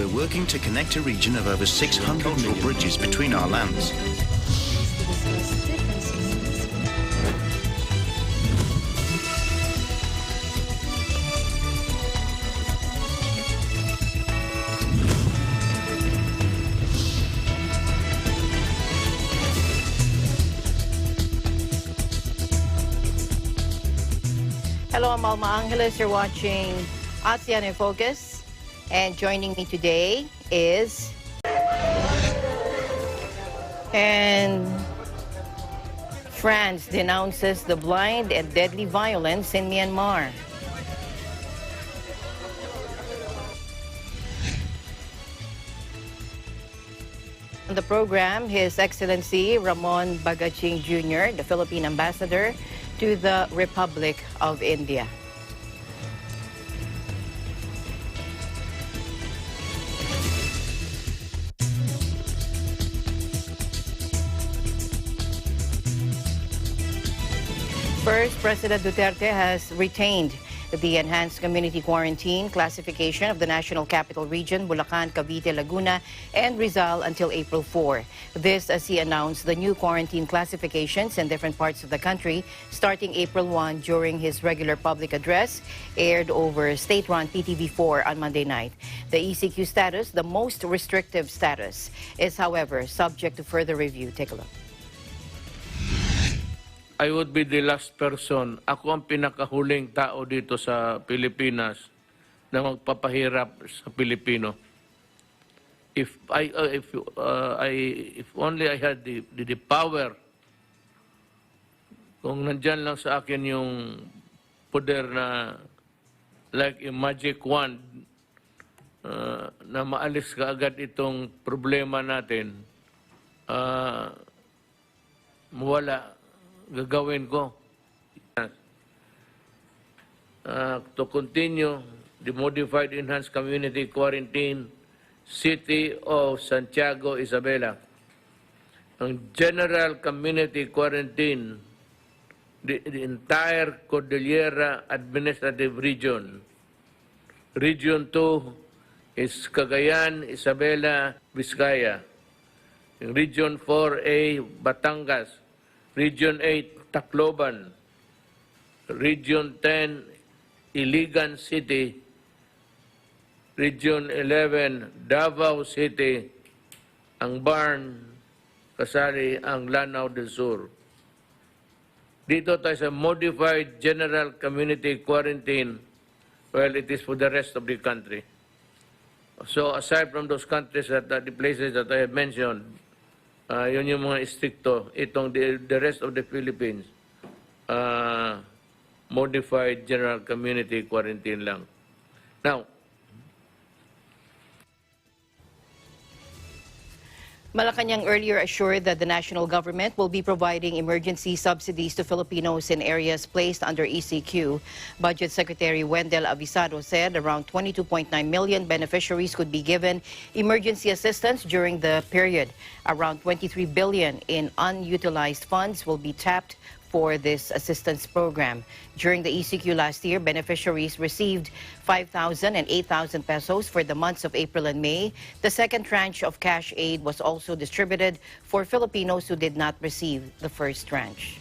we're working to connect a region of over 600 mil bridges between our lands. Hello, I'm Alma Angeles. You're watching ASEAN in Focus. And joining me today is... And France denounces the blind and deadly violence in Myanmar. On the program, His Excellency Ramon Bagatsing Jr., the Philippine Ambassador to the Republic of India. First, President Duterte has retained the enhanced community quarantine classification of the National Capital Region, Bulacan, Cavite, Laguna, and Rizal until April 4. This as he announced the new quarantine classifications in different parts of the country starting April 1 during his regular public address aired over state-run PTV4 on Monday night. The ECQ status, the most restrictive status, is however subject to further review. Take a look. I would be the last person. Ako ang pinakahuling tao dito sa Pilipinas na magpapahirap sa Pilipino. If only I had the power, kung nandyan lang sa akin yung poder na like a magic wand na maalis ka agad itong problema natin, mawala. Gagawin ko to continue the modified enhanced community quarantine city of Santiago, Isabela. Ang general community quarantine the entire Cordillera Administrative Region. Region 2 is Cagayan, Isabela, Vizcaya. Region 4A, Batangas. Region 8, Tacloban. Region 10, Iligan City. Region 11, Davao City. Ang Barn, kasali ang Lanao del Sur. Dito tayo sa modified general community quarantine, well, it is for the rest of the country. So aside from those countries, the places that I have mentioned, yun yung mga stricto. Itong the rest of the Philippines, modified general community quarantine lang. Now, Malacanang earlier assured that the national government will be providing emergency subsidies to Filipinos in areas placed under ECQ. Budget Secretary Wendell Avisado said around 22.9 million beneficiaries could be given emergency assistance during the period. Around 23 billion in unutilized funds will be tapped for this assistance program. During the ECQ last year, beneficiaries received 5,000 and 8,000 pesos for the months of April and May. The second tranche of cash aid was also distributed for Filipinos who did not receive the first tranche.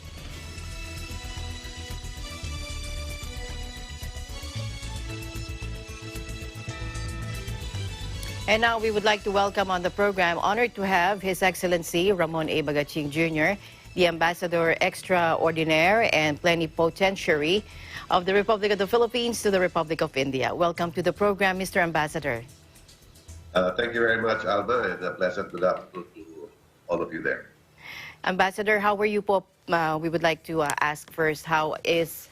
And now we would like to welcome on the program, honored to have His Excellency Ramon A. Bagatsing Jr., the Ambassador Extraordinaire and Plenipotentiary of the Republic of the Philippines to the Republic of India. Welcome to the program, Mr. Ambassador. Thank you very much, Alma, and a pleasant good afternoon to all of you there. Ambassador, how are you po? We would like to ask first, how is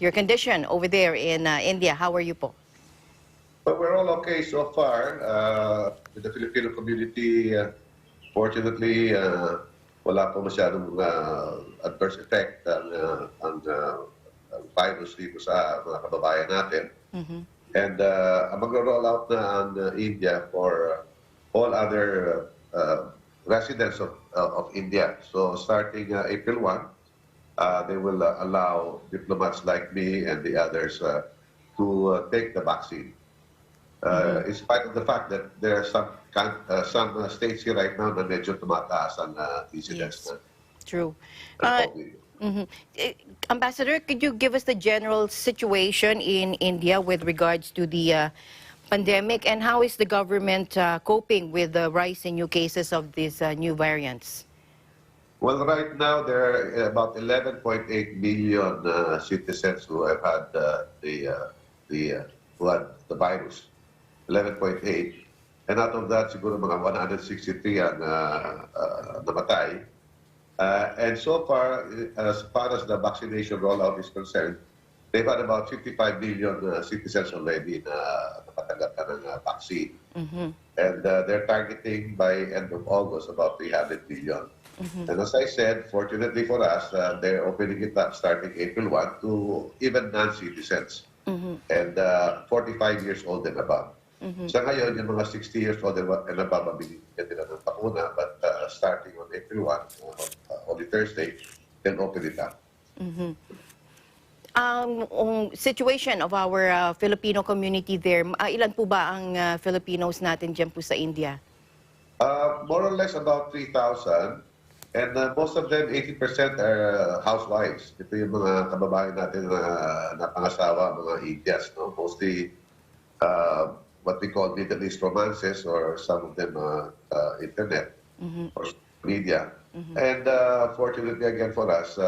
your condition over there in India? How are you po? Well, we're all okay so far. With the Filipino community, fortunately, wala po masyadong adverse effect ang virus dito sa mga kababayan natin. Mm-hmm. And mag-roll out na ang India for all other residents of India. So starting April 1, they will allow diplomats like me and the others to take the vaccine. In spite of the fact that there are some states here right now na medyo tumataas ang incidence Yes. na True. ng Uh, COVID. Ambassador, could you give us the general situation in India with regards to the pandemic, and how is the government coping with the rise in new cases of these new variants? Well, right now there are about 11.8 million citizens who have had who had the virus. 11.8. And out of that, siguro mga 163 ang namatay. And so far as the vaccination rollout is concerned, they've had about 55 million citizens already na nakatanggap na ng vaccine. And they're targeting by end of August about 300 million. And as I said, fortunately for us, they're opening it up starting April 1 to even non-citizens and 45 years old and above. Sa ngayon, yung mga 60 years old and above, mabibigyan nila ng bakuna, but starting on April 1, on the Thursday, they'll open it up. Situation of our Filipino community there, ilan po ba ang Filipinos natin dyan po sa India? More or less about 3,000. And most of them, 80% are housewives. Ito yung mga kababayan natin na napangasawa, mga Indians, no? Mostly what we call Middle East romances, or some of them internet or media. And fortunately again for us,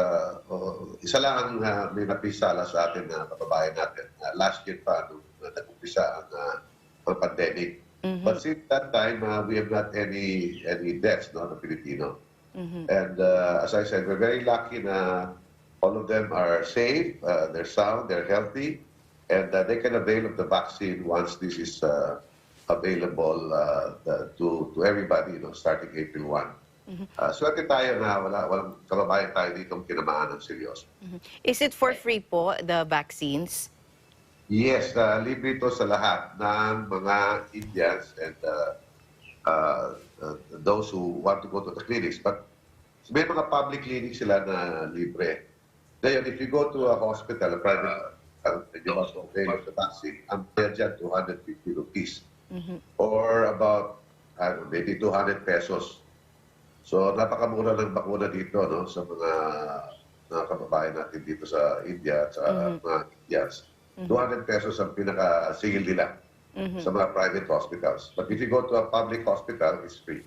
isa lang ang may napisala sa atin na kababayan natin. Last year pa, nung nag-umpisa ang pandemic. But since that time, we have not any deaths, no, ng Pilipino. And as I said, we're very lucky na all of them are safe, they're sound, they're healthy, and they can avail of the vaccine once this is available to everybody, you know, starting April 1. Swerte tayo na walang kababayan tayo ditong kinamaan ng seryoso. Is it for free po, the vaccines? Yes, libre ito sa lahat ng mga Indians and those who want to go to the clinics. But may mga public clinics sila na libre. Ngayon, if you go to a hospital, a private hospital, avail of the vaccine, ang bayad dyan, 250 rupees. Or about, maybe 200 pesos. So, napakamura ng bakuna dito, no, sa mga kababayan natin dito sa India at sa mga Indians. 200 pesos ang pinaka-singil nila sa mga private hospitals. But if you go to a public hospital, it's free.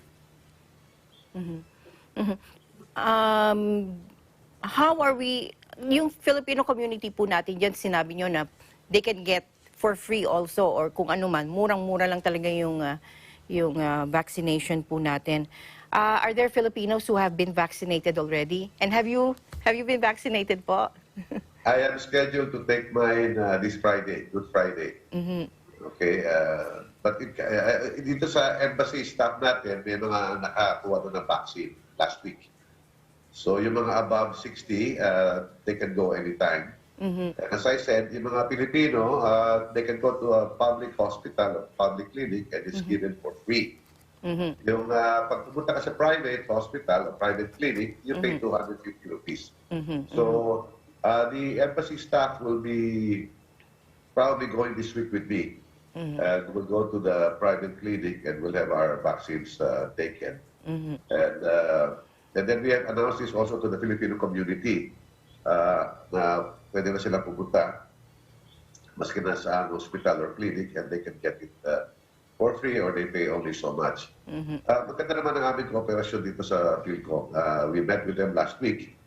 How are we, yung Filipino community po natin dyan, sinabi nyo na they can get for free also, or kung ano man, murang-mura lang talaga yung vaccination po natin. Are there Filipinos who have been vaccinated already? And have you been vaccinated po? I am scheduled to take mine this Friday, Good Friday. Okay, but dito sa embassy staff natin, may mga nakakuha doon ng vaccine last week. So yung mga above 60, they can go anytime. And as I said, yung mga Pilipino, they can go to a public hospital or public clinic and it's given for free. Yung pag pumunta ka sa private hospital or private clinic, you pay 250 rupees. So the embassy staff will be probably going this week with me. And we'll go to the private clinic and we'll have our vaccines taken. And then we have announced this also to the Filipino community na pwede na sila pupunta maski na sa hospital or clinic and they can get it for free or they pay only so much. Maganda naman ang aming cooperasyon dito sa PhilCom. We met with them last week.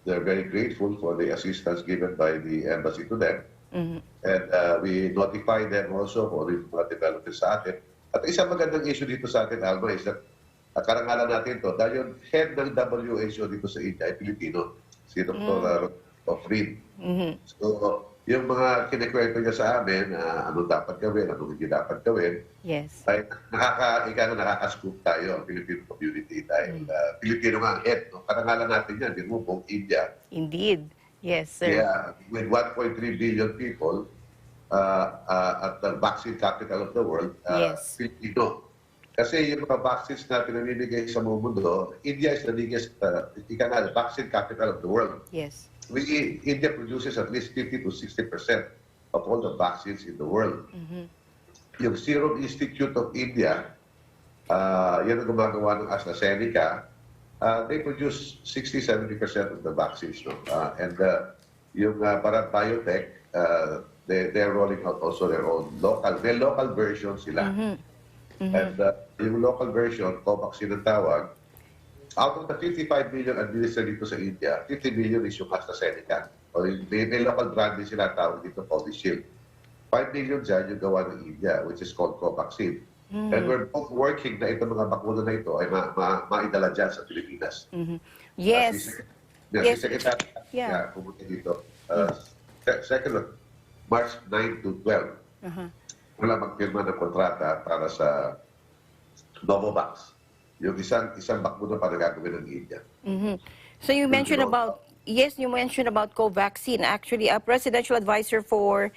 They're very grateful for the assistance given by the embassy to them. And we notify them also for the mga developments sa atin. At isang magandang issue dito sa atin, Alma, is that karangalan natin to dahil yung head ng WHO dito sa India ay Pilipino, si Dr. Ofrin. So, yung mga kinikwento niya sa amin, ano dapat gawin, ano hindi dapat gawin, Yes. ay nakaka-scoop tayo ang Filipino community dahil Pilipino nga ang head. No? Karangalan natin yan, di mo, buong India. Indeed. Yes, sir. Yeah, with 1.3 billion people at the vaccine capital of the world, Yes. Filipino. Kasi yung mga vaccines na pinamimigay sa buong mundo, India is the biggest vaccine capital of the world. Yes. India produces at least 50 to 60% of all the vaccines in the world. Yung Serum Institute of India, yan ang gumagawa ng AstraZeneca. They produce 60-70% of the vaccines. No? And yung para biotech, they're rolling out also their own local version sila. And yung local version, Covaxin ang tawag, out of the 55 million administered dito sa India, 50 million is yung AstraZeneca. O may local brand din sila tawag dito, Covishield. 5 million dyan yung gawa ng India, which is called Covaxin. And we're both working na itong mga bakuna na ito ay maidala dyan sa Pilipinas. Yes. Si Secretary pumunta dito. Second, March 9 to 12. Wala magpirma ng kontrata para sa Novavax. Yung isang bakuna para gagawin ng India. So you mentioned about, you mentioned about Covaxin. Actually, a presidential advisor for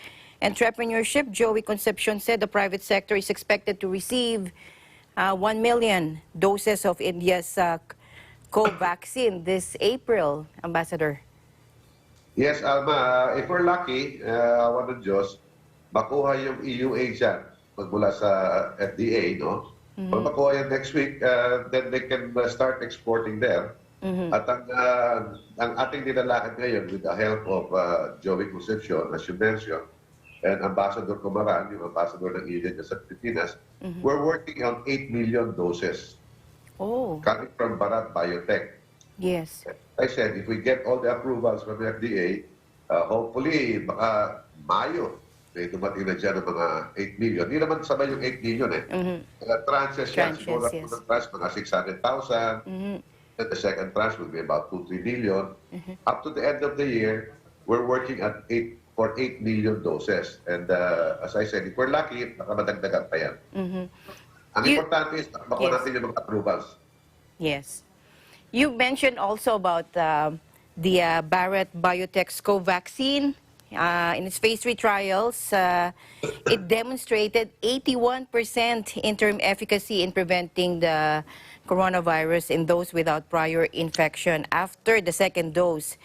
entrepreneurship, Joey Concepcion, said the private sector is expected to receive 1 million doses of India's Covaxin this April, Ambassador. Yes, Alma. If we're lucky, awan ng Diyos, makuha yung EUA dyan magmula sa FDA, no? Pag makuha yan next week, then they can start exporting there. At ang ating nilalakad ngayon with the help of Joey Concepcion, as you mentioned, and Ambassador Comaran, yung Ambassador ng India sa Pilipinas, we're working on 8 million doses coming from Bharat Biotech. Yes. I said, if we get all the approvals from the FDA, hopefully, baka Mayo, may dumating na dyan ng mga 8 million. Hindi naman sabay yung 8 million eh. Tranches yan, siguro ang tranche, mga 600,000. And the second tranche will be about 2-3 million. Up to the end of the year, we're working at 8 million doses. And as I said, if we're lucky, baka madagdagan pa yan. Ang importante is makuha natin yung mga approvals. Yes. You mentioned also about the Bharat Biotech's Covaxin. In its phase 3 trials, it demonstrated 81% interim efficacy in preventing the coronavirus in those without prior infection after the second dose.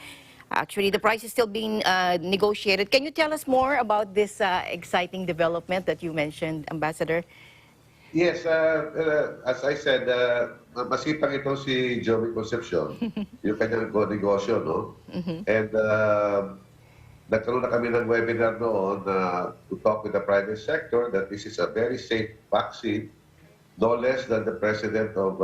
Actually, the price is still being negotiated. Can you tell us more about this exciting development that you mentioned, Ambassador? Yes, as I said, masipag ito si Joey Concepcion, yung kanyang negosyo, no? And nagkaroon na kami ng webinar noon to talk with the private sector that this is a very safe vaccine, no less than the President of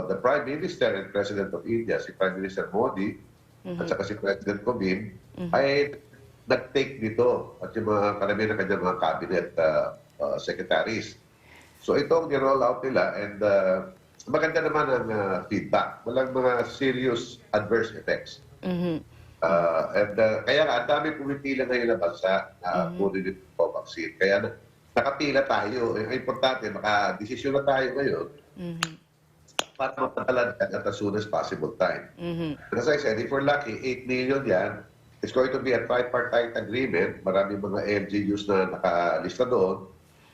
the Prime Minister and President of India, si Prime Minister Modi, at saka si President Komin, ay nag-take dito at yung mga karamihan ng kanyang mga cabinet secretaries. So itong ni-roll out nila and maganda naman ang feedback. Walang mga serious adverse effects. Kaya nga, ang dami pumipila ngayon na bansa na kunin yung vaccine. Kaya nakapila tayo. Ang importante, makadesisyon na tayo ngayon para mapadala at as soon as possible time. As I said, if we're lucky, 8 million yan, it's going to be a tripartite agreement. Maraming mga LGUs na nakalista doon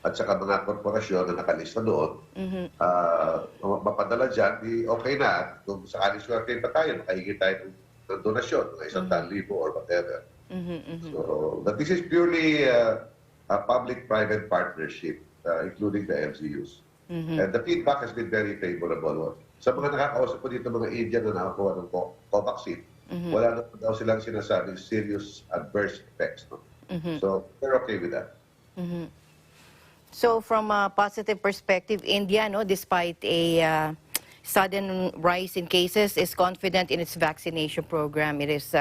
at saka mga korporasyon na nakalista doon, mapadala dyan, okay na. Kung sakali swerte pa tayo, makahingi tayo ng donasyon, mga 100,000 or whatever. So, but this is purely a public-private partnership, including the LGUs. And the feedback has been very favorable. Sa mga nakakausap ko dito, mga Indian na nakakuha ng Covaxin, wala na daw silang sinasabing serious adverse effects. No? So, we're okay with that. So from a positive perspective, India, despite a sudden rise in cases, is confident in its vaccination program. It is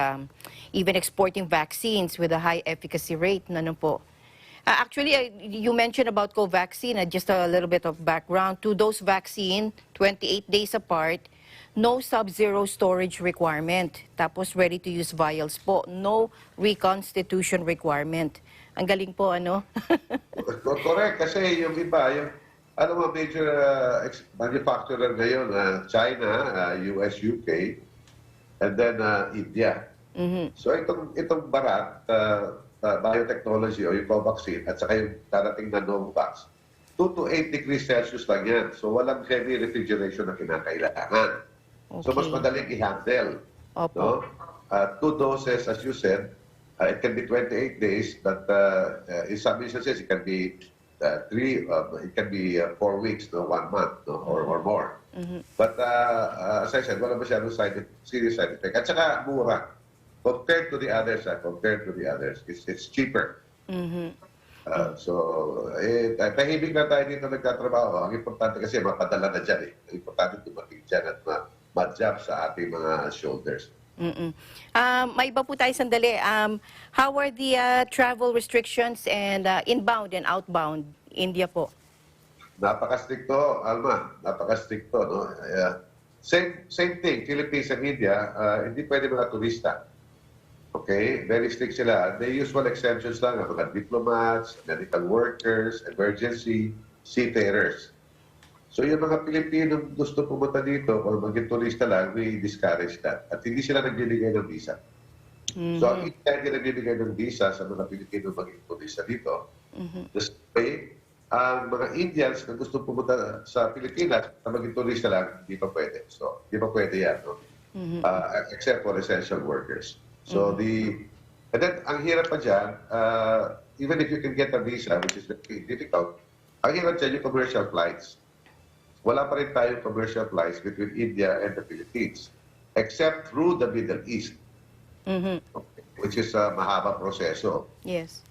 even exporting vaccines with a high efficacy rate. Actually, you mentioned about Covaxin, just a little bit of background. 2-dose vaccine, 28 days apart, no sub-zero storage requirement. Tapos ready-to-use vials po, no reconstitution requirement. Ang galing po, Correct, kasi yung iba, mga major manufacturer ngayon, China, US, UK, and then India. So itong Bharat biotechnology o yung Covaxin at saka yung darating na Novavax, 2 to 8 degrees Celsius lang yan. So walang heavy refrigeration na kinakailangan. So mas madaling i-handle. No? 2 doses, as you said, It can be 28 days, but in some instances, it can be it can be 4 weeks, no, 1 month, no, or more. But as I said, wala masyadong serious side effect. At saka mura. Compared to the others, it's cheaper. Tahimik na tayo dito nagtatrabaho. Ang importante kasi mapadala na dyan eh. Ang importante dumating dyan at ma-jab sa ating mga shoulders. May iba po tayo sandali. How are the travel restrictions and inbound and outbound India po? Napaka-stricto, Alma. Napaka-stricto, no? Same thing, Philippines and India, hindi pwede mga turista. Okay? Very strict sila. The usual exemptions lang, mga diplomats, medical workers, emergency, seafarers. So yung mga Pilipino gusto pumunta dito, kung maging turista lang, we discourage that. At hindi sila nagbibigay ng visa. So ang hindi nagbibigay ng visa sa mga Pilipino maging turista dito. This way, ang mga Indians na gusto pumunta sa Pilipinas na maging turista lang, hindi pa pwede. So, hindi pa pwede yan, no? Except for essential workers. So, and then, ang hirap pa dyan, even if you can get a visa, which is very difficult, ang hirap dyan yung commercial flights. Wala pa rin tayong commercial flights between India and the Philippines, except through the Middle East, which is a mahaba proseso. Yes.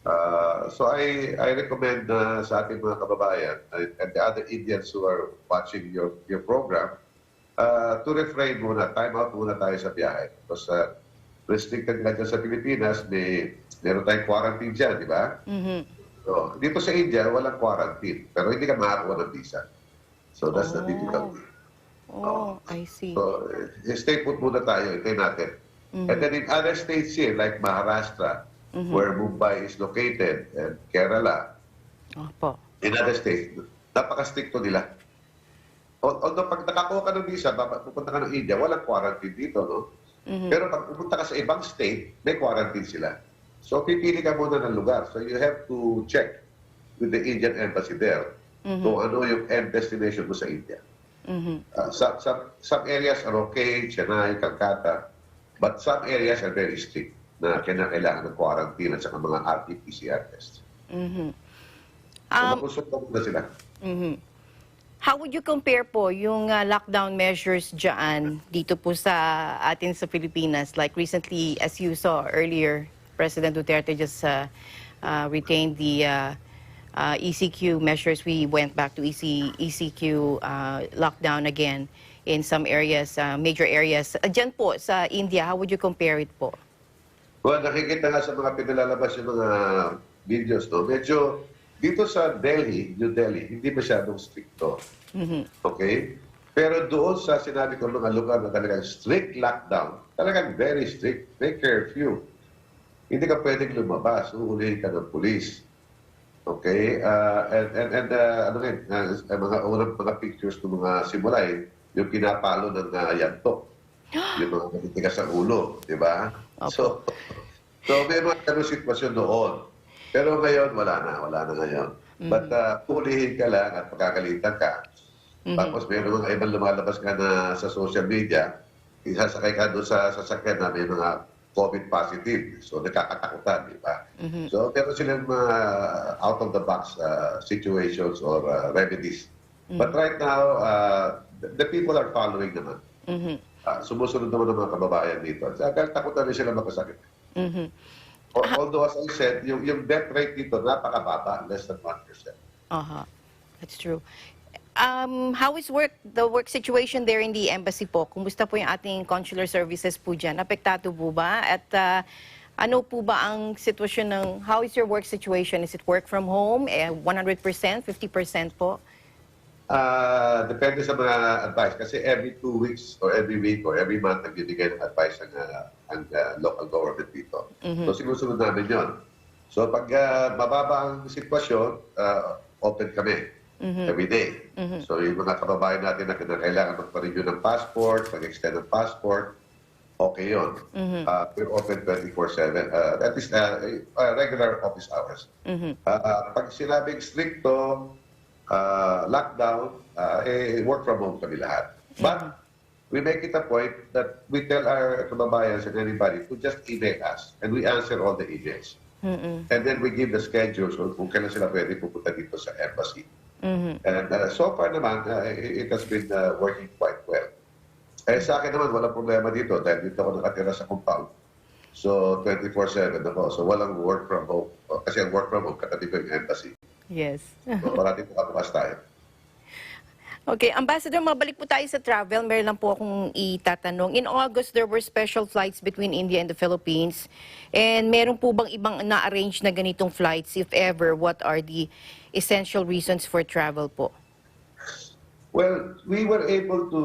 So I recommend sa ating mga kababayan and the other Indians who are watching your program to refrain muna, time out muna tayo sa biyahe. Because restricted nga dyan sa Pilipinas, meron tayong quarantine dyan, di ba? So, dito sa India, walang quarantine, pero hindi ka makakuha ng visa. So that's the difficulty. I see. So stay put muna tayo, ito natin. And then in other states here, like Maharashtra, where Mumbai is located, and Kerala, in other states, napaka-stricto nila. Although pag nakakuha ka ng visa, pupunta ka ng India, walang quarantine dito, no? Pero pag pupunta ka sa ibang state, may quarantine sila. So pipili ka muna ng lugar. So you have to check with the Indian embassy there kung ano yung end destination mo sa India. Some areas are okay, Chennai, Calcutta, but some areas are very strict na kailangan ng quarantine at saka mga RT-PCR tests. So makusulta muna sila. How would you compare po yung lockdown measures dyan dito po sa atin sa Pilipinas? Like recently, as you saw earlier, President Duterte just retained the ECQ measures. We went back to ECQ lockdown again in some areas, major areas. Dyan po sa India, how would you compare it po? Well, nakikita nga sa mga pinalalabas yung mga videos, no? Medyo dito sa New Delhi, hindi masyadong stricto. Okay? Pero doon sa sinabi ko mga lugar na talagang strict lockdown, talagang very strict, may curfew. Hindi ka pwedeng lumabas, uhulihin ka ng pulis. Okay? Mga unang mga pictures ng mga simulay, yung pinapalo ng yantok. Yung mga matitigas sa ulo, di ba? So may mga ganun sitwasyon noon. Pero ngayon, wala na ngayon. But pulihin ka lang at pagkakalitan ka. Tapos mayroon mga ibang lumalabas ka na sa social media, isasakay ka doon sa sasakyan na may mga COVID positive. So nakakatakutan, di ba? So meron silang mga out-of-the-box situations or remedies. But right now, the people are following naman. Sumusunod naman ng mga kababayan dito. Dahil takutan rin sila makasakit. Although, as I said, yung death rate dito, napakababa, less than 1%. That's true. How is the work situation there in the embassy po? Kumusta po yung ating consular services po dyan? Apektado po ba? At ano po ba ang sitwasyon ng, how is your work situation? Is it work from home? 100%? 50% po? Depende sa mga advice. Kasi every 2 weeks or every week or every month nagbibigay ng advice ang local government dito. So sinusunod namin yon. So pag mababa ang sitwasyon, open kami every day. So yung mga kababayan natin na kailangan magpa-renew ng passport, mag-extend ng passport, okay yun. We're open 24/7. That is regular office hours. Pag sinabing stricto, lockdown, work from home kami lahat. But we make it a point that we tell our kababayans and anybody to just email us and we answer all the emails. And then we give the schedules kung kailan sila pwede pupunta dito sa embassy. And so far naman, it has been working quite well. Sa akin naman, walang problema dito dahil dito ako nakatira sa compound. So, 24/7 ako. So, walang work from home. Kasi ang work from home, katabi ko yung embassy. Yes. So, parati po kabukas tayo. Okay, Ambassador, mabalik po tayo sa travel. Meron lang po akong itatanong. In August, there were special flights between India and the Philippines. And meron po bang ibang na-arrange na ganitong flights? If ever, what are the essential reasons for travel po? Well, we were able to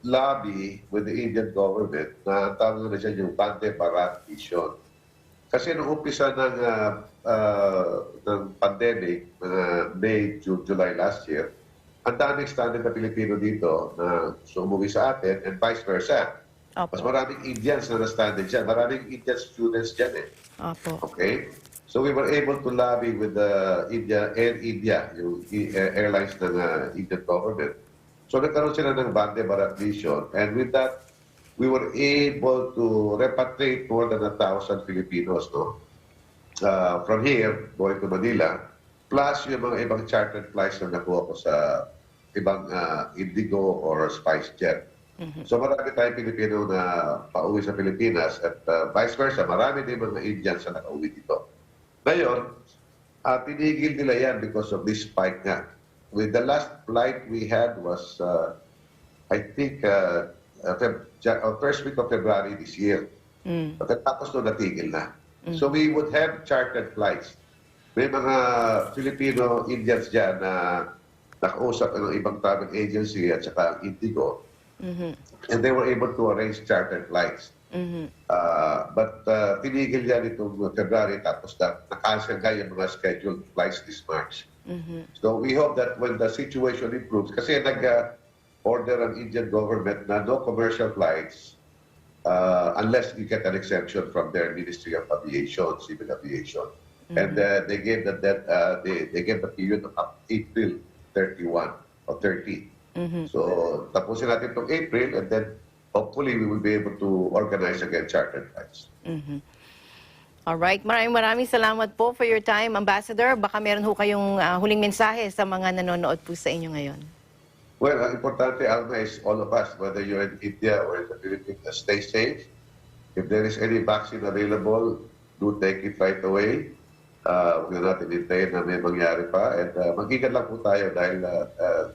lobby with the Indian government na tawag na dyan yung Bande Bharat Mission. Kasi nung umpisa ng pandemic, May, June, July last year, ang daming standard na Pilipino dito na umuwi sa atin and vice versa. Opo. Mas maraming Indians na na-standard dyan. Maraming Indian students dyan eh. Opo. Okay? So we were able to lobby with the Air India, yung airlines ng Indian government. So nagkaroon sila ng Bande Bharat Mission, and with that, we were able to repatriate more than 1,000 Filipinos, no? From here, going to Manila, plus yung mga ibang chartered flights na nakuha ko sa ibang Indigo or SpiceJet. So marami tayong Pilipino na pauwi sa Pilipinas at vice versa, marami din mga Indians na nakauwi dito. Ngayon, tinigil nila yan because of this spike nga. With the last flight we had was, I think, first week of February this year. Tapos doon natigil na. So we would have chartered flights. May mga Filipino Indians dyan na nakausap ng ibang travel agency at saka Indigo. And they were able to arrange chartered flights. But tinigil yan itong February tapos na-cancel nga yung mga scheduled flights this March. So we hope that when the situation improves, kasi nag-order ang Indian government na no commercial flights unless you get an exemption from their Ministry of Aviation, Civil Aviation. And they gave they gave the period of April 31 or 30. So tapusin natin itong April and then hopefully we will be able to organize again chartered flights. Alright, maraming salamat po for your time, Ambassador. Baka meron ho kayong huling mensahe sa mga nanonood po sa inyo ngayon. Well, ang importante, Alma, is all of us, whether you're in India or in the Philippines, stay safe. If there is any vaccine available, do take it right away. Huwag na natin hintayin na may mangyari pa. And mag-ingat lang po tayo dahil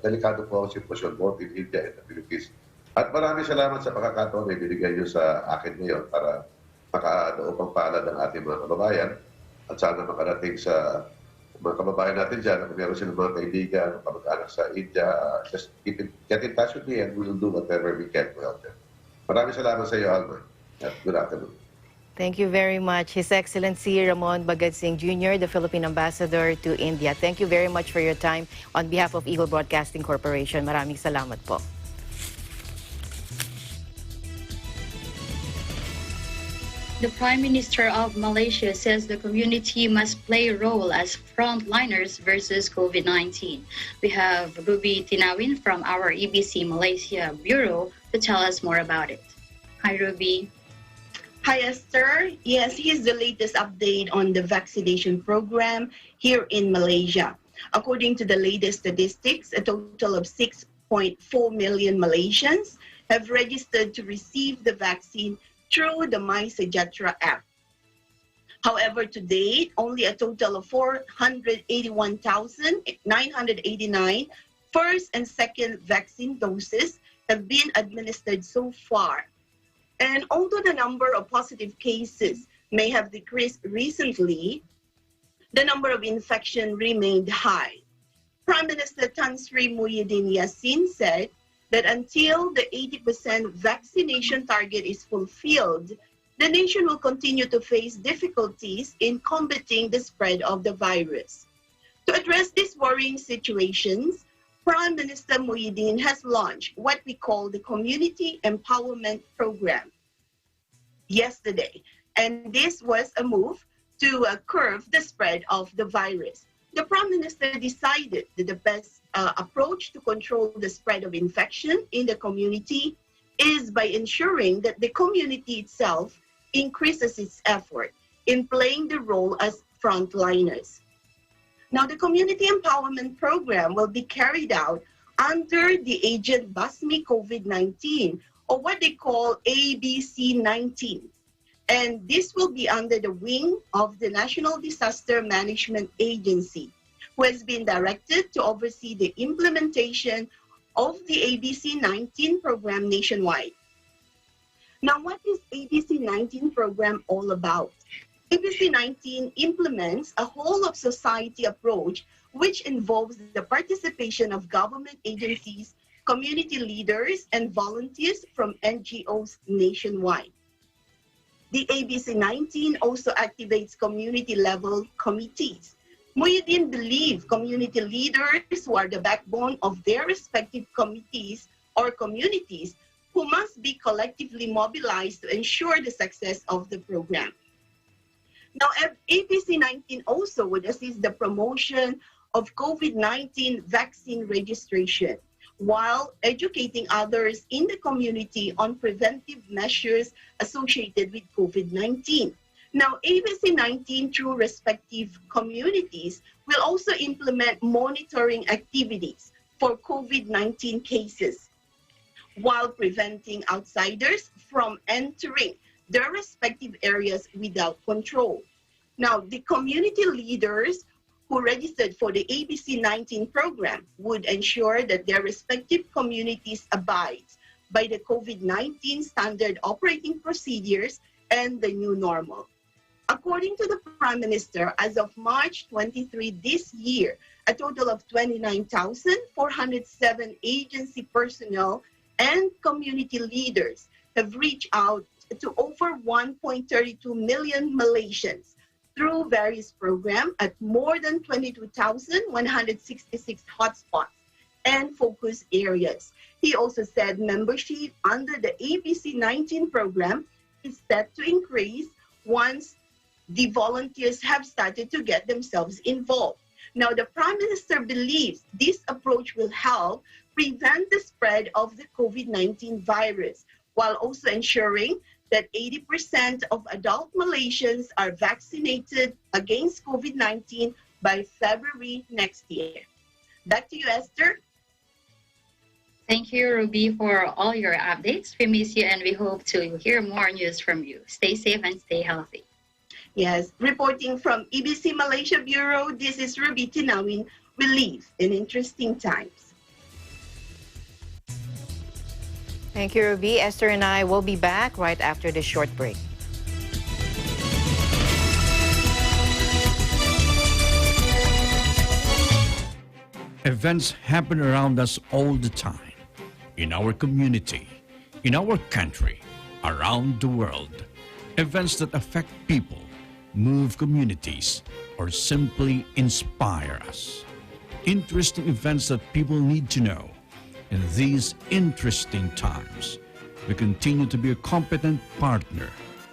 delikado po ang sitwasyon both in India and the Philippines. At maraming salamat sa pagkakataon na ibinigay niyo sa akin ngayon para makaadoob ang palad ng ating mga kababayan at sana makarating sa mga kababayan natin dyan. Kung meron silang mga kaibigan, kamag-anak sa India, just get in touch with me and we will do whatever we can to help them. Maraming salamat sa iyo, Alma. At good afternoon. Thank you very much. His Excellency Ramon Bagatsing Jr., the Philippine Ambassador to India. Thank you very much for your time on behalf of Eagle Broadcasting Corporation. Maraming salamat po. The Prime Minister of Malaysia says the community must play a role as frontliners versus COVID-19. We have Ruby Tinawin from our EBC Malaysia Bureau to tell us more about it. Hi, Ruby. Hi, Esther. Yes, here's the latest update on the vaccination program here in Malaysia. According to the latest statistics, a total of 6.4 million Malaysians have registered to receive the vaccine through the MySejahtera app. However, to date, only a total of 481,989 first and second vaccine doses have been administered so far. And although the number of positive cases may have decreased recently, the number of infection remained high. Prime Minister Tan Sri Muhyiddin Yassin said that until the 80% vaccination target is fulfilled, the nation will continue to face difficulties in combating the spread of the virus. To address these worrying situations, Prime Minister Muhyiddin has launched what we call the Community Empowerment Program yesterday. And this was a move to curb the spread of the virus. The Prime Minister decided that the best approach to control the spread of infection in the community is by ensuring that the community itself increases its effort in playing the role as frontliners. Now, the Community Empowerment Program will be carried out under the Agent Basmi COVID-19, or what they call ABC-19. And this will be under the wing of the National Disaster Management Agency, who has been directed to oversee the implementation of the ABC-19 program nationwide. Now, what is ABC-19 program all about? ABC-19 implements a whole of society approach which involves the participation of government agencies, community leaders, and volunteers from NGOs nationwide. The ABC-19 also activates community-level committees. Muhyiddin believe community leaders who are the backbone of their respective committees or communities who must be collectively mobilized to ensure the success of the program. Now, ABC-19 also would assist the promotion of COVID-19 vaccine registration while educating others in the community on preventive measures associated with COVID-19. Now, ABC-19 through respective communities will also implement monitoring activities for COVID-19 cases while preventing outsiders from entering their respective areas without control. Now, the community leaders who registered for the ABC-19 program would ensure that their respective communities abide by the COVID-19 standard operating procedures and the new normal. According to the Prime Minister, as of March 23 this year, a total of 29,407 agency personnel and community leaders have reached out to over 1.32 million Malaysians through various programs at more than 22,166 hotspots and focus areas. He also said membership under the ABC-19 program is set to increase once the volunteers have started to get themselves involved. Now, the Prime Minister believes this approach will help prevent the spread of the COVID-19 virus, while also ensuring that 80% of adult Malaysians are vaccinated against COVID-19 by February next year. Back to you, Esther. Thank you, Ruby, for all your updates. We miss you and we hope to hear more news from you. Stay safe and stay healthy. Yes, reporting from EBC Malaysia Bureau, this is Ruby Tinawin. We live in interesting times. Thank you, Ruby. Esther and I will be back right after this short break. Events happen around us all the time, in our community, in our country, around the world. Events that affect people, move communities, or simply inspire us. Interesting events that people need to know. In these interesting times, we continue to be a competent partner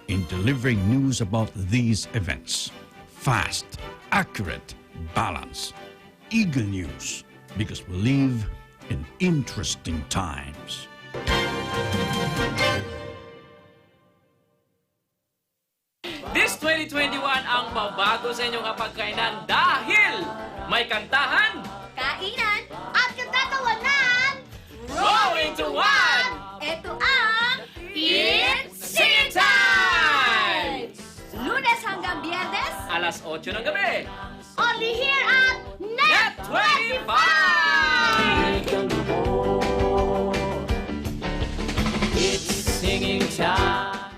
in delivering news about these events. Fast, accurate, balanced, eagle news, because we live in interesting times. This 2021 ang babago sa inyong kapagkainan dahil may kantahan, kainan at katatawanan. Roll into one! Ito ang It's Singing Time! Lunes hanggang Biyernes, Alas 8 ng gabi, only here at Net 25! It's singing time!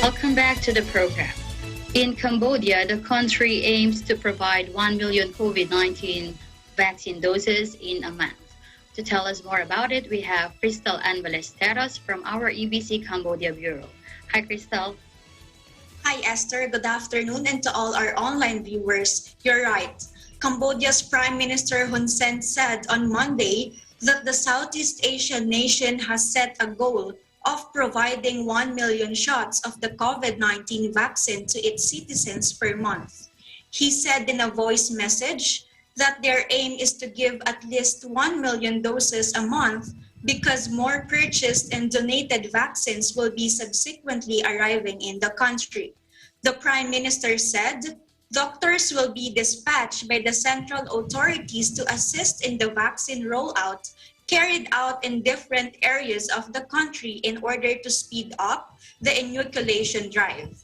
Welcome back to the program. In Cambodia, the country aims to provide 1 million COVID-19 vaccine doses in a month. To tell us more about it, we have Crystal Ann Ballesteros from our EBC Cambodia Bureau. Hi, Crystal. Hi, Esther. Good afternoon, and to all our online viewers. You're right. Cambodia's Prime Minister Hun Sen said on Monday that the Southeast Asian nation has set a goal of providing 1 million shots of the COVID-19 vaccine to its citizens per month. He said in a voice message that their aim is to give at least 1 million doses a month because more purchased and donated vaccines will be subsequently arriving in the country. The Prime Minister said doctors will be dispatched by the central authorities to assist in the vaccine rollout carried out in different areas of the country in order to speed up the inoculation drive.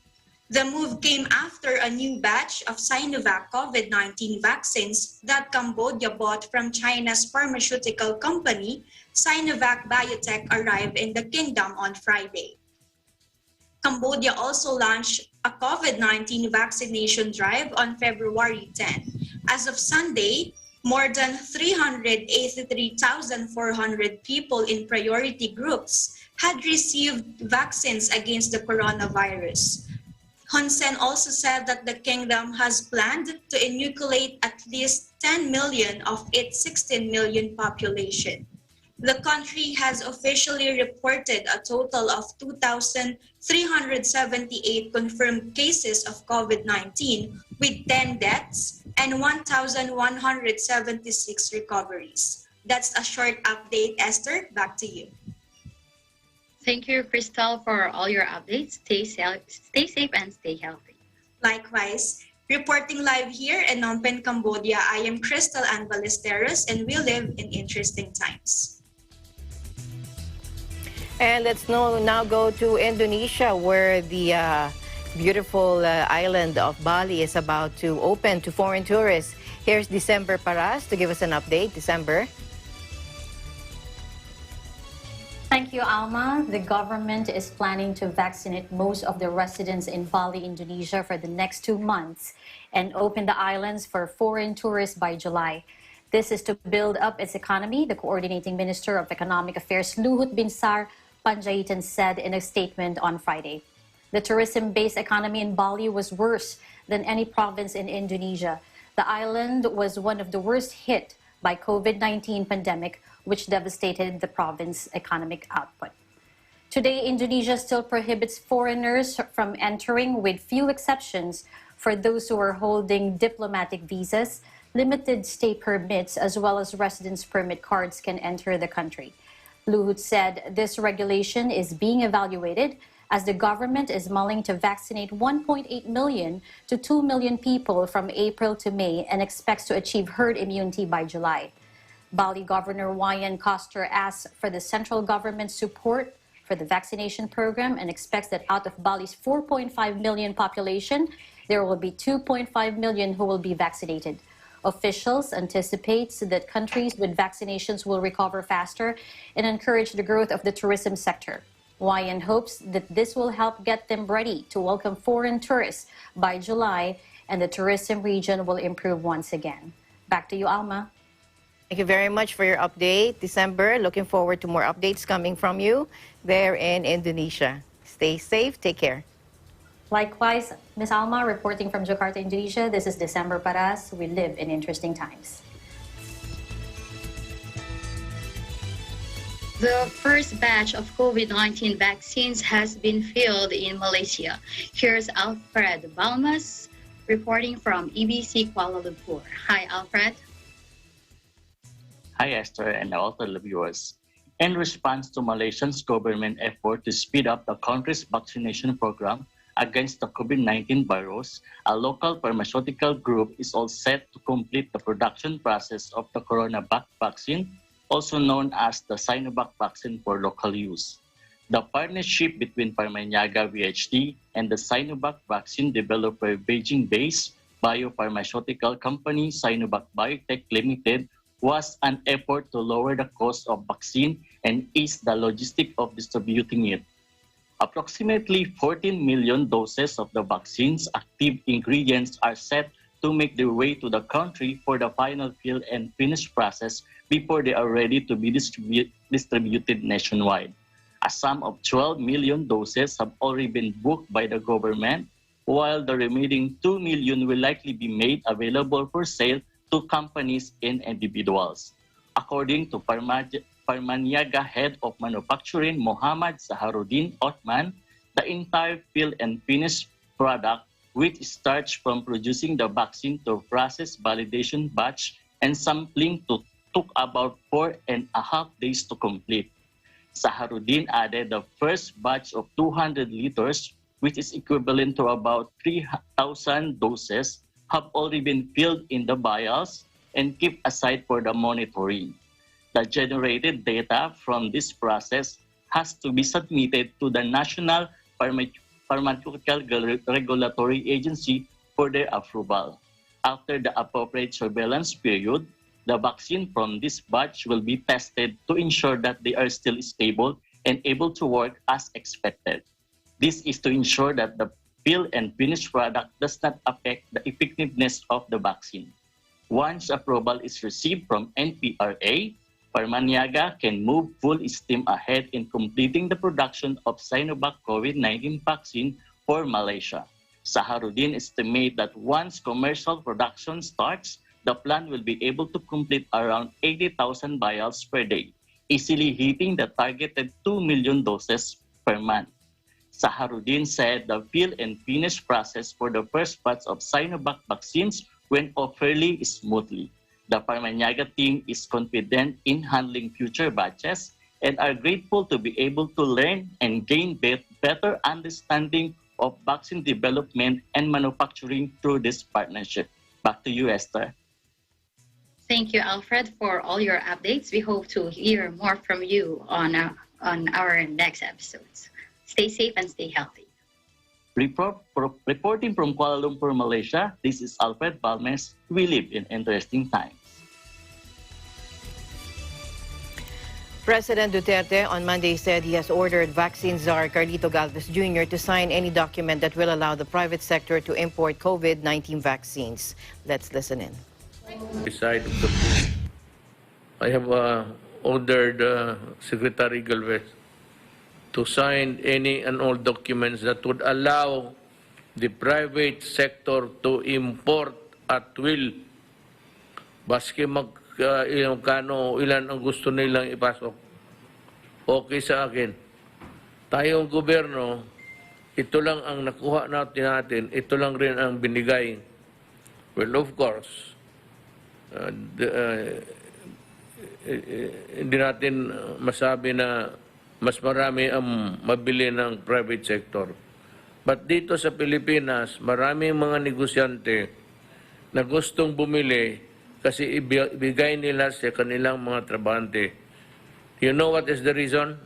The move came after a new batch of Sinovac COVID-19 vaccines that Cambodia bought from China's pharmaceutical company, Sinovac Biotech, arrived in the kingdom on Friday. Cambodia also launched a COVID-19 vaccination drive on February 10. As of Sunday, more than 383,400 people in priority groups had received vaccines against the coronavirus. Hun Sen also said that the kingdom has planned to inoculate at least 10 million of its 16 million population. The country has officially reported a total of 2,378 confirmed cases of COVID-19 with 10 deaths and 1,176 recoveries. That's a short update. Esther, back to you. Thank you, Crystal, for all your updates. Stay safe and stay healthy. Likewise, reporting live here in Phnom Penh, Cambodia, I am Crystal Ann Ballesteros, and we live in interesting times. And let's now go to Indonesia, where the beautiful island of Bali is about to open to foreign tourists. Here's December Paras to give us an update. December. Thank you, Alma. The government is planning to vaccinate most of the residents in Bali, Indonesia for the next 2 months and open the islands for foreign tourists by July. This is to build up its economy, the coordinating Minister of Economic Affairs, Luhut Binsar Panjaitan, said in a statement on Friday. The tourism-based economy in Bali was worse than any province in Indonesia. The island was one of the worst hit by COVID-19 pandemic, which devastated the province's economic output. Today, Indonesia still prohibits foreigners from entering, with few exceptions for those who are holding diplomatic visas. Limited stay permits as well as residence permit cards can enter the country. Luhut said this regulation is being evaluated as the government is mulling to vaccinate 1.8 million to 2 million people from April to May and expects to achieve herd immunity by July. Bali Governor Wayan Koster asked for the central government's support for the vaccination program and expects that out of Bali's 4.5 million population, there will be 2.5 million who will be vaccinated. Officials anticipate that countries with vaccinations will recover faster and encourage the growth of the tourism sector. Wayan hopes that this will help get them ready to welcome foreign tourists by July and the tourism region will improve once again. Back to you, Alma. Thank you very much for your update, December. Looking forward to more updates coming from you there in Indonesia. Stay safe. Take care. Likewise, Ms. Alma, reporting from Jakarta, Indonesia. This is December Paras. We live in interesting times. The first batch of COVID-19 vaccines has been filled in Malaysia. Here's Alfred Balmas reporting from EBC Kuala Lumpur. Hi, Alfred. Hi, Esther, and all the viewers. In response to Malaysia's government effort to speed up the country's vaccination program against the COVID-19 virus, a local pharmaceutical group is all set to complete the production process of the CoronaVac vaccine, also known as the Sinovac vaccine for local use. The partnership between Parmaniaga VHD and the Sinovac vaccine developer Beijing-based biopharmaceutical company Sinovac Biotech Limited was an effort to lower the cost of vaccine and ease the logistic of distributing it. Approximately 14 million doses of the vaccine's active ingredients are set to make their way to the country for the final fill and finish process before they are ready to be distributed nationwide. A sum of 12 million doses have already been booked by the government, while the remaining 2 million will likely be made available for sale to companies and individuals. According to Parmaniaga Head of Manufacturing Muhammad Zaharuddin Othman, the entire fill and finish product which starts from producing the vaccine to process, validation, batch, and sampling took about 4.5 days to complete. Saharuddin added the first batch of 200 liters, which is equivalent to about 3,000 doses, have already been filled in the vials and kept aside for the monitoring. The generated data from this process has to be submitted to the National Pharmaceutical Regulatory Agency for their approval. After the appropriate surveillance period, the vaccine from this batch will be tested to ensure that they are still stable and able to work as expected. This is to ensure that the fill and finish product does not affect the effectiveness of the vaccine. Once approval is received from NPRA, Parmaniaga can move full steam ahead in completing the production of Sinovac COVID-19 vaccine for Malaysia. Saharuddin estimates that once commercial production starts, the plant will be able to complete around 80,000 vials per day, easily hitting the targeted 2 million doses per month. Saharuddin said the fill and finish process for the first batch of Sinovac vaccines went off fairly smoothly. The Parmaniaga team is confident in handling future batches and are grateful to be able to learn and gain better understanding of vaccine development and manufacturing through this partnership. Back to you, Esther. Thank you, Alfred, for all your updates. We hope to hear more from you on our next episodes. Stay safe and stay healthy. Reporting from Kuala Lumpur, Malaysia, this is Alfred Balmes. We live in interesting times. President Duterte on Monday said he has ordered vaccine czar Carlito Galvez Jr. to sign any document that will allow the private sector to import COVID-19 vaccines. Let's listen in. I have ordered Secretary Galvez to sign any and all documents that would allow the private sector to import at will. Baski ilan ang gusto nilang ipasok. Okay sa akin. Tayong gobyerno, ito lang ang nakuha natin, ito lang rin ang binigay. Well, of course, hindi natin masabi na mas marami ang mabili ng private sector. But dito sa Pilipinas, maraming mga negosyante na gustong bumili kasi ibigay nila sa kanilang mga trabahante. You know what is the reason?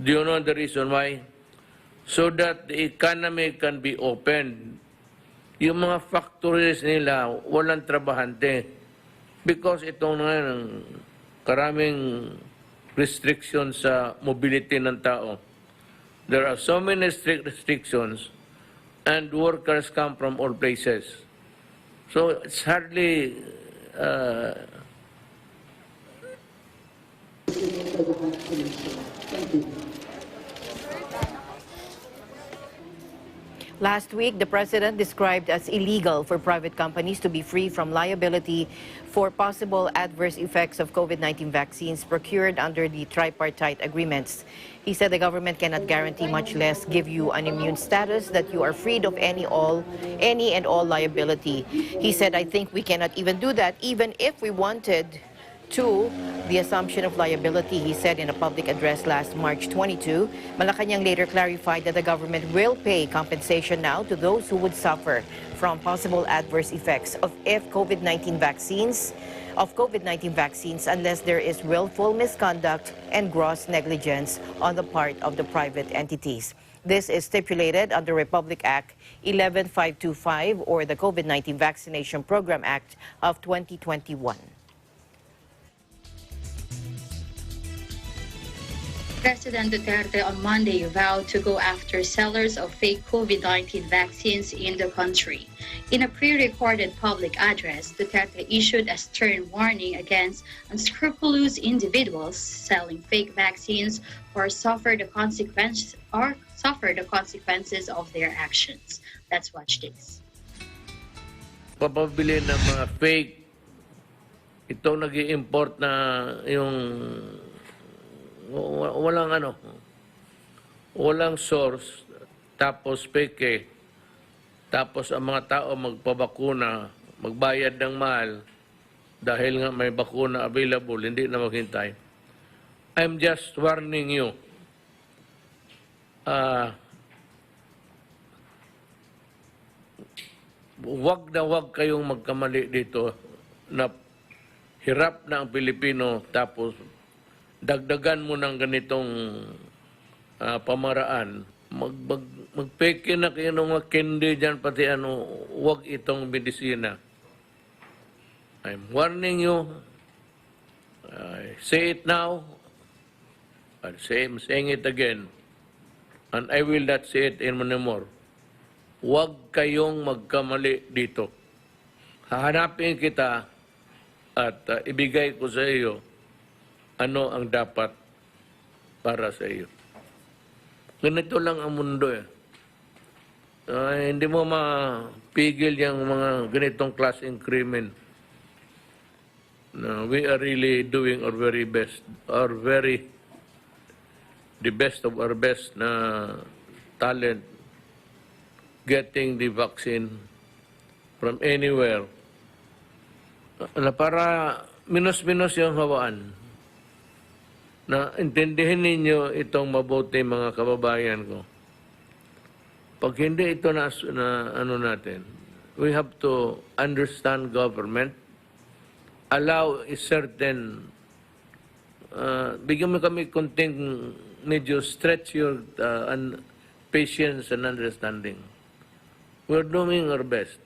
Do you know the reason why? So that the economy can be opened. Yung mga factories nila, walang trabahante. Because itong karaming restrictions sa mobility ng tao. There are so many restrictions and workers come from all places. So it's hardly Last week, the president described as illegal for private companies to be free from liability for possible adverse effects of COVID-19 vaccines procured under the tripartite agreements. He said the government cannot guarantee, much less give you an immune status, that you are freed of any and all liability. He said, I think we cannot even do that, even if we wanted to. The assumption of liability, he said in a public address last March 22. Malacanang later clarified that the government will pay compensation now to those who would suffer from possible adverse effects of COVID-19 vaccines unless there is willful misconduct and gross negligence on the part of the private entities. This is stipulated under Republic Act 11525 or the COVID-19 Vaccination Program Act of 2021. President Duterte on Monday vowed to go after sellers of fake COVID-19 vaccines in the country. In a pre-recorded public address, Duterte issued a stern warning against unscrupulous individuals selling fake vaccines or suffer the consequences of their actions. Let's watch this. Papabili ng mga fake, itong nag-i-import na yung walang source, tapos fake. tapos ang mga tao magpabakuna, magbayad ng mahal, dahil nga may bakuna available, hindi na maghintay. I'm just warning you. Wag kayong magkamali dito na hirap na ang Pilipino tapos dagdagan mo ng ganitong pamaraan. Magpeke na kayo ng mga candy dyan, pati wag itong medisina. I'm warning you. I say it now. I'm saying it again. And I will not say it anymore. Huwag kayong magkamali dito. Hahanapin kita at ibigay ko sa iyo ano ang dapat para sa iyo. Ganito lang ang mundo eh. Hindi mo mapigil yung mga ganitong klaseng krimen. We are really doing our very best, the best of our best na talent getting the vaccine from anywhere. Para minus-minus yung hawaan. Na intindihin ninyo itong mabuti mga kababayan ko. Pag hindi ito na natin, we have to understand government, allow a certain, bigyan mo kami konting medyo stretch your patience and understanding. We're doing our best.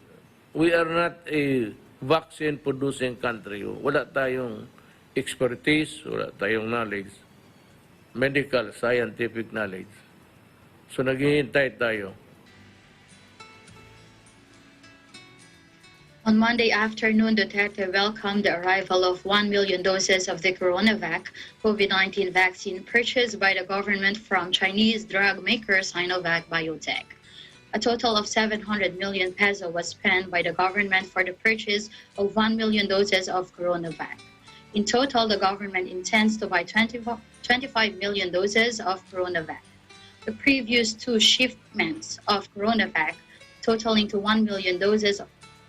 We are not a vaccine-producing country. Wala tayong expertise, wala tayong knowledge, medical, scientific knowledge. So naghihintay tayo. On Monday afternoon, Duterte welcomed the arrival of 1 million doses of the CoronaVac COVID-19 vaccine purchased by the government from Chinese drug maker Sinovac Biotech. A total of 700 million peso was spent by the government for the purchase of 1 million doses of CoronaVac. In total, the government intends to buy 25 million doses of CoronaVac. The previous two shipments of CoronaVac, totaling to 1 million doses,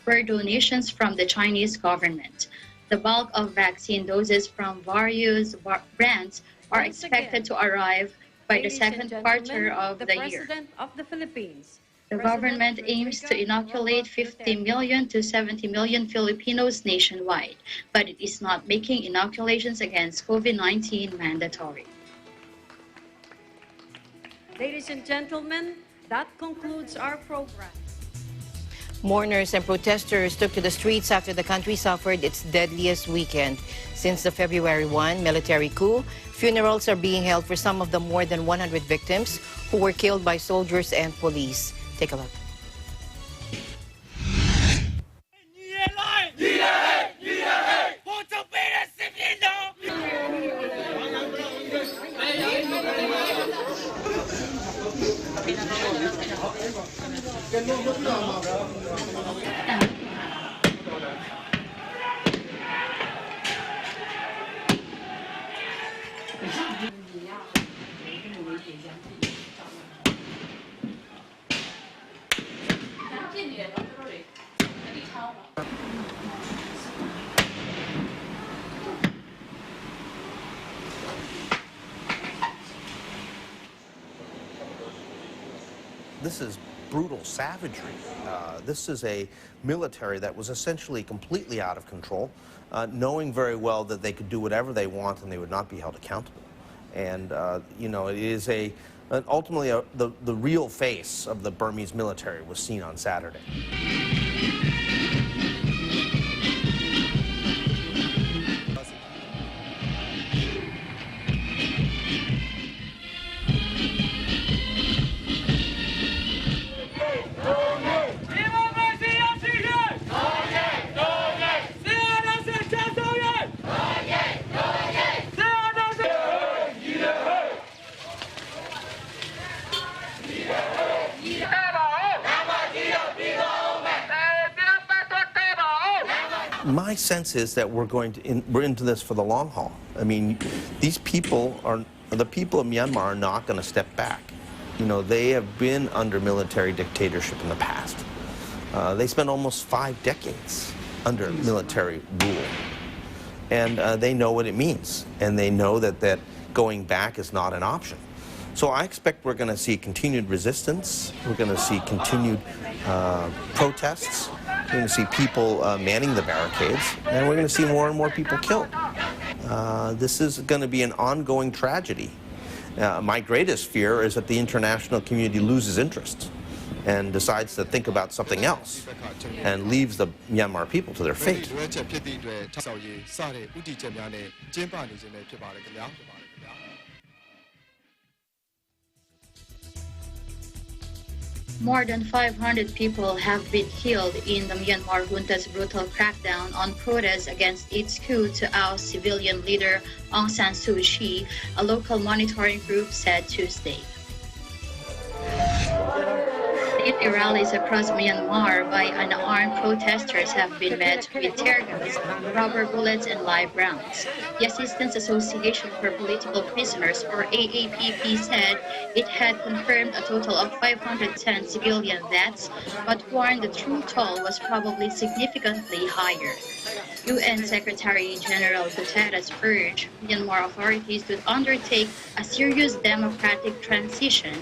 were donations from the Chinese government. The bulk of vaccine doses from various brands are expected to arrive by the second quarter of the year. President of the Philippines. The government aims to inoculate 50 million to 70 million Filipinos nationwide, but it is not making inoculations against COVID-19 mandatory. Ladies and gentlemen, that concludes our program. Mourners and protesters took to the streets after the country suffered its deadliest weekend. Since the February 1 military coup, funerals are being held for some of the more than 100 victims who were killed by soldiers and police. Take a look. This is brutal savagery. This is a military that was essentially completely out of control, knowing very well that they could do whatever they want and they would not be held accountable. And, you know, it is ultimately the real face of the Burmese military was seen on Saturday. My sense is that we're into this for the long haul. I mean, the people of Myanmar are not going to step back. You know, they have been under military dictatorship in the past. They spent almost 5 decades under military rule. And they know what it means. And they know that going back is not an option. So I expect we're going to see continued resistance. We're going to see continued protests. We're going to see people manning the barricades. And we're going to see more and more people killed. This is going to be an ongoing tragedy. My greatest fear is that the international community loses interest and decides to think about something else and leaves the Myanmar people to their fate. More than 500 people have been killed in the Myanmar junta's brutal crackdown on protests against its coup to oust civilian leader Aung San Suu Kyi, a local monitoring group said Tuesday. State rallies across Myanmar by unarmed protesters have been met with tear gas, rubber bullets, and live rounds. The Assistance Association for Political Prisoners, or AAPP, said it had confirmed a total of 510 civilian deaths, but warned the true toll was probably significantly higher. UN Secretary General Duterte urged Myanmar authorities to undertake a serious democratic transition.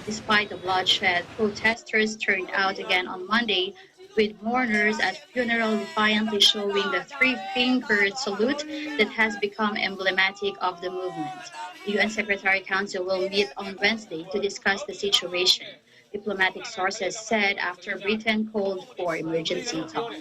Despite the bloodshed, protesters turned out again on Monday, with mourners at funeral defiantly showing the three-fingered salute that has become emblematic of the movement. The UN Secretary Council will meet on Wednesday to discuss the situation, diplomatic sources said after Britain called for emergency talks.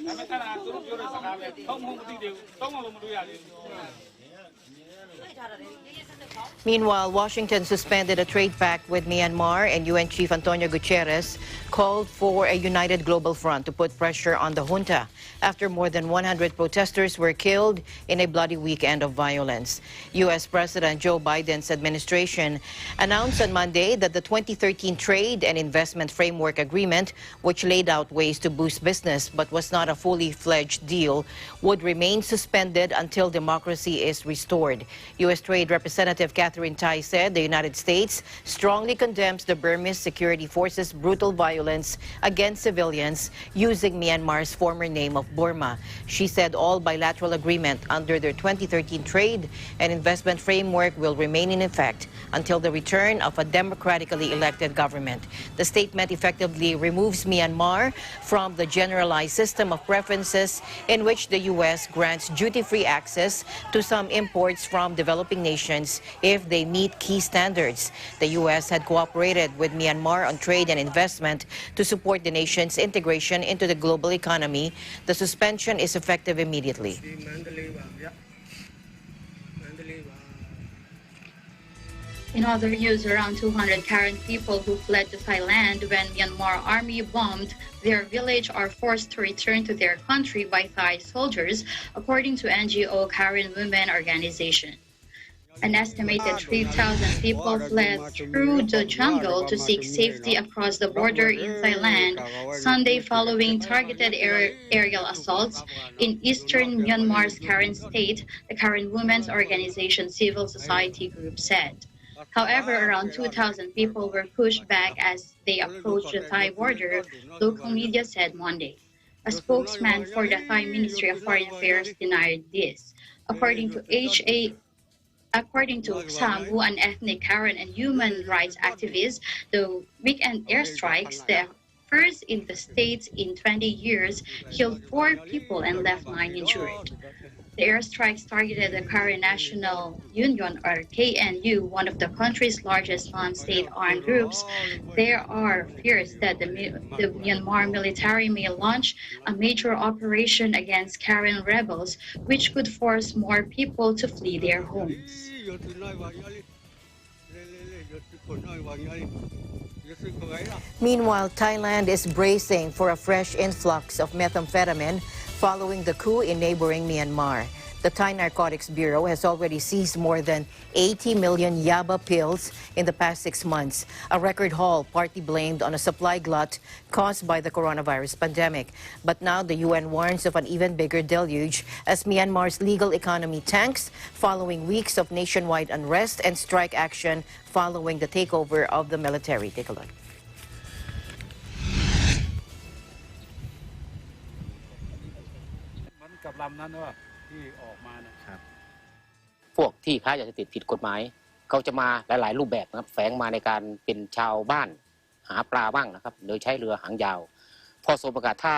Meanwhile, Washington suspended a trade pact with Myanmar, and UN Chief Antonio Guterres called for a united global front to put pressure on the junta after more than 100 protesters were killed in a bloody weekend of violence. U.S. President Joe Biden's administration announced on Monday that the 2013 Trade and Investment Framework Agreement, which laid out ways to boost business but was not a fully fledged deal, would remain suspended until democracy is restored. U.S. Trade Representative Catherine Tai said the United States strongly condemns the Burmese security forces' brutal violence against civilians using Myanmar's former name of Burma. She said all bilateral agreement under their 2013 Trade and Investment Framework will remain in effect until the return of a democratically elected government. The statement effectively removes Myanmar from the generalized system of preferences in which the U.S. grants duty-free access to some imports from developing nations if they meet key standards. The U.S. had cooperated with Myanmar on trade and investment to support the nation's integration into the global economy. The suspension is effective immediately. In other news, around 200 Karen people who fled to Thailand when Myanmar army bombed their village are forced to return to their country by Thai soldiers, according to NGO Karen Women Organization. An estimated 3,000 people fled through the jungle to seek safety across the border in Thailand Sunday following targeted aerial assaults in eastern Myanmar's Karen state, the Karen Women's Organization civil society group said. However, around 2,000 people were pushed back as they approached the Thai border, local media said Monday. A spokesman for the Thai Ministry of Foreign Affairs denied this. According to Samu, an ethnic Karen and human rights activist, the weekend airstrikes, the first in the States in 20 years, killed 4 people and left 9 injured. The airstrikes targeted the Karen National Union, or KNU, one of the country's largest non-state armed groups. There are fears that the Myanmar military may launch a major operation against Karen rebels, which could force more people to flee their homes. Meanwhile, Thailand is bracing for a fresh influx of methamphetamine following the coup in neighboring Myanmar. The Thai Narcotics Bureau has already seized more than 80 million yaba pills in the past 6 months, a record haul partly blamed on a supply glut caused by the coronavirus pandemic. But now the UN warns of an even bigger deluge as Myanmar's legal economy tanks following weeks of nationwide unrest and strike action following the takeover of the military. Take a look. กับลำนั้นว่าที่ออกมานะครับ พวกที่ค้ายาเสพติดผิดกฎหมายเขาจะมาหลายๆรูปแบบนะครับแฝงมาในการเป็นชาวบ้านหาปลาบ้างนะครับโดยใช้เรือหางยาวพอสบโอกาสถ้า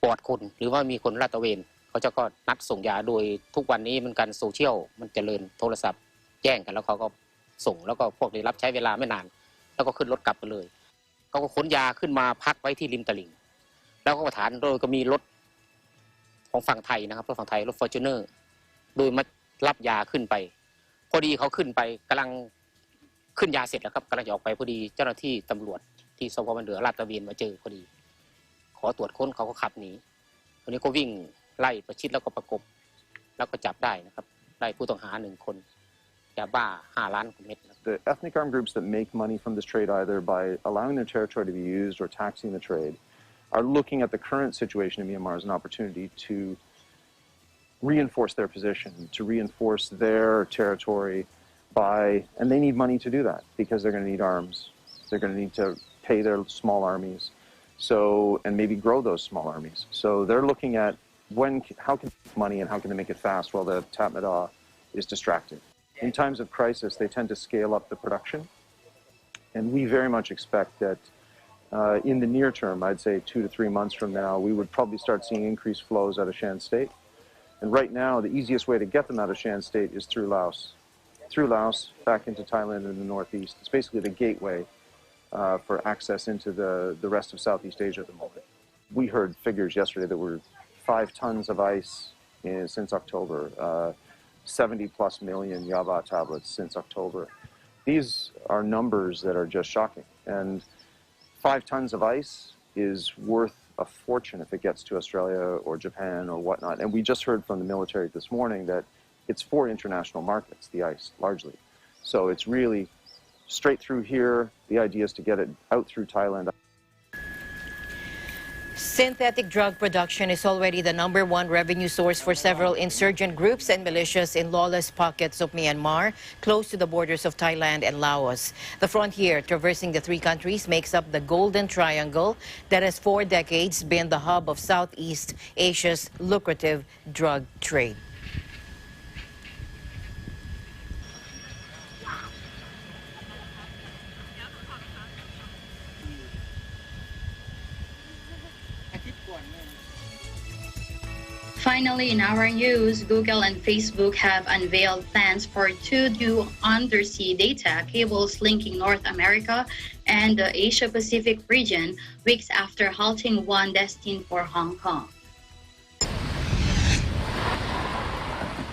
ปลอดคนหรือว่ามีคนลาดตระเวนเขาจะก็นัดส่งยาโดยทุกวันนี้มันการโซเชียลมันเจริญโทรศัพท์แจ้งกันแล้วเขาก็ส่งแล้วก็พวกนี้รับใช้เวลาไม่นานแล้วก็ขึ้นรถกลับไปเลยเขาก็ขนยาขึ้นมาพักไว้ที่ริมตลิ่งแล้วก็ฐานโดยก็มีรถของฝั่งไทยนะครับรถฝั่งไทยรถฟอร์จูเนอร์โดยมารับยาขึ้นไปพอดีเขาขึ้นไปกำลังขึ้นยาเสร็จแล้วครับกำลังจะออกไปพอดีเจ้าหน้าที่ตำรวจที่สพบันเดือลาดตระเวนมาเจอพอดีขอตรวจค้นเขาก็ขับหนีคนนี้ก็วิ่งไล่ประชิดแล้วก็ประกบแล้วก็จับได้นะครับได้ผู้ต้องหา1 คนยาบ้า5 ล้านเม็ด The ethnic armed groups that make money from this trade either by allowing their territory to be used or taxing the trade are looking at the current situation in Myanmar as an opportunity to reinforce their position, to reinforce their territory and they need money to do that because they're going to need arms. They're going to need to pay their small armies, and maybe grow those small armies. So they're looking at how can they make money and how can they make it fast while the Tatmadaw is distracted. In times of crisis, they tend to scale up the production, and we very much expect that in the near term, I'd say 2 to 3 months from now, we would probably start seeing increased flows out of Shan State. And right now, the easiest way to get them out of Shan State is through Laos. Through Laos, back into Thailand in the northeast. It's basically the gateway for access into the rest of Southeast Asia at the moment. We heard figures yesterday that were 5 tons of ice since October, 70 plus million Yaba tablets since October. These are numbers that are just shocking. And 5 tons of ice is worth a fortune if it gets to Australia or Japan or whatnot. And we just heard from the military this morning that it's for international markets, the ice, largely. So it's really straight through here. The idea is to get it out through Thailand. Synthetic drug production is already the #1 revenue source for several insurgent groups and militias in lawless pockets of Myanmar, close to the borders of Thailand and Laos. The frontier traversing the 3 countries makes up the Golden Triangle that has for decades been the hub of Southeast Asia's lucrative drug trade. Finally, in our news, Google and Facebook have unveiled plans for 2 new undersea data cables linking North America and the Asia-Pacific region, weeks after halting one destined for Hong Kong.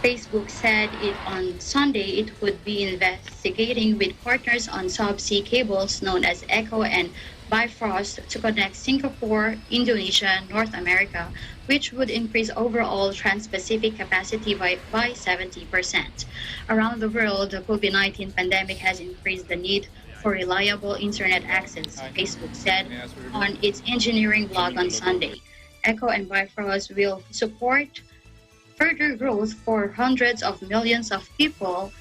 Facebook said on Sunday it would be investigating with partners on subsea cables known as ECHO and Bifrost to connect Singapore, Indonesia, North America, which would increase overall trans-Pacific capacity by 70%. Around the world, the COVID-19 pandemic has increased the need for reliable internet access, Facebook said on its engineering blog on Sunday. ECHO and Bifrost will support further growth for hundreds of millions of people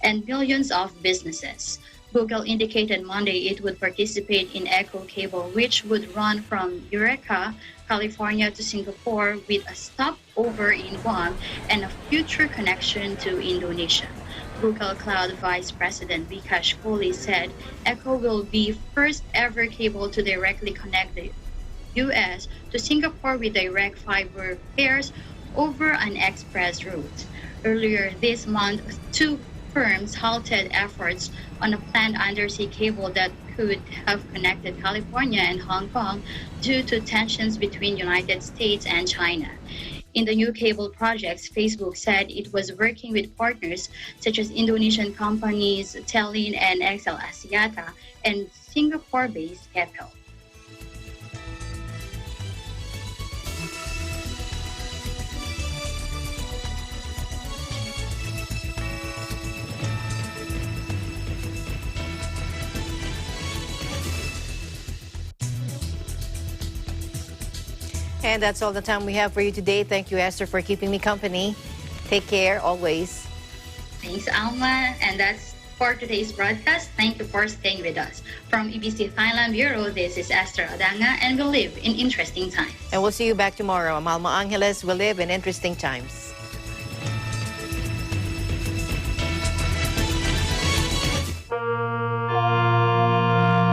and millions of businesses. Google indicated Monday it would participate in ECHO cable, which would run from Eureka, California to Singapore with a stopover in Guam and a future connection to Indonesia. Google Cloud Vice President Vikash Kohli said ECHO will be first ever cable to directly connect the U.S. to Singapore with direct fiber pairs over an express route. Earlier this month, 2 firms halted efforts on a planned undersea cable that could have connected California and Hong Kong due to tensions between United States and China. In the new cable projects, Facebook said it was working with partners such as Indonesian companies Telin and XL Axiata and Singapore-based Keppel. And that's all the time we have for you today. Thank you, Esther, for keeping me company. Take care always. Thanks, Alma. And that's for today's broadcast. Thank you for staying with us. From EBC Thailand Bureau, this is Esther Adanga, and we live in interesting times. And we'll see you back tomorrow. I'm Alma Angeles. We live in interesting times.